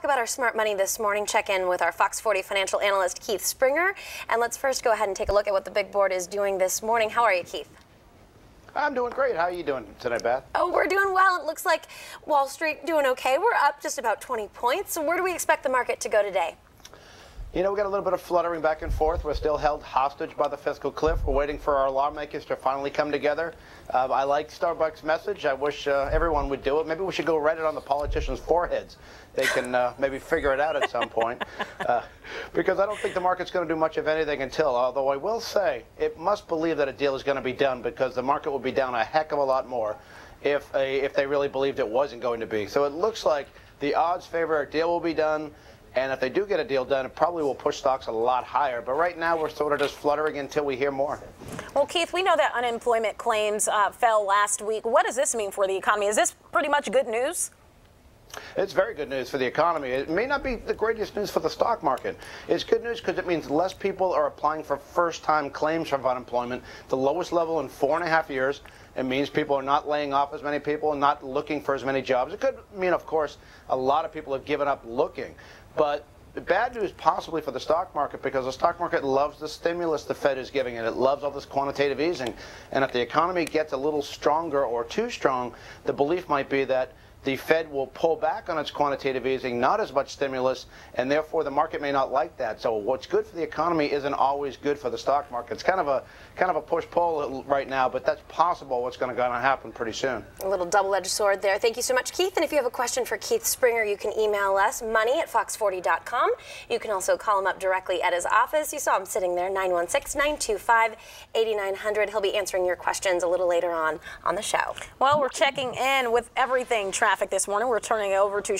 About our smart money this morning, check in with our Fox 40 financial analyst Keith Springer, and let's first go ahead and take a look at what the big board is doing this morning. How are you, Keith? I'm doing great. How are you doing today, Beth? Oh, we're doing well. It looks like Wall Street doing okay. We're up just about 20 points. So where do we expect the market to go today? You know, we got a little bit of fluttering back and forth. We're still held hostage by the fiscal cliff. We're waiting for our lawmakers to finally come together. I like Starbucks' message. I wish everyone would do it. Maybe we should go write it on the politicians' foreheads. They can maybe figure it out at some point. Because I don't think the market's going to do much of anything until, although I will say, it must believe that a deal is going to be done, because the market will be down a heck of a lot more if they really believed it wasn't going to be. So it looks like the odds favor a deal will be done. And if they do get a deal done, it probably will push stocks a lot higher. But right now, we're sort of just fluttering until we hear more. Well, Keith, we know that unemployment claims fell last week. What does this mean for the economy? Is this pretty much good news? It's very good news for the economy. It may not be the greatest news for the stock market. It's good news because it means less people are applying for first-time claims of unemployment, the lowest level in 4.5 years. It means people are not laying off as many people and not looking for as many jobs. It could mean, of course, a lot of people have given up looking. But the bad news possibly for the stock market, because the stock market loves the stimulus the Fed is giving it. It loves all this quantitative easing. And if the economy gets a little stronger or too strong, the belief might be that the Fed will pull back on its quantitative easing, not as much stimulus, and therefore the market may not like that. So what's good for the economy isn't always good for the stock market. It's kind of a push-pull right now, but that's possible what's going to happen pretty soon. A little double-edged sword there. Thank you so much, Keith. And if you have a question for Keith Springer, you can email us, money@fox40.com. You can also call him up directly at his office. You saw him sitting there, 916-925-8900. He'll be answering your questions a little later on the show. Well, we're checking in with everything traffic this morning. We're turning it over to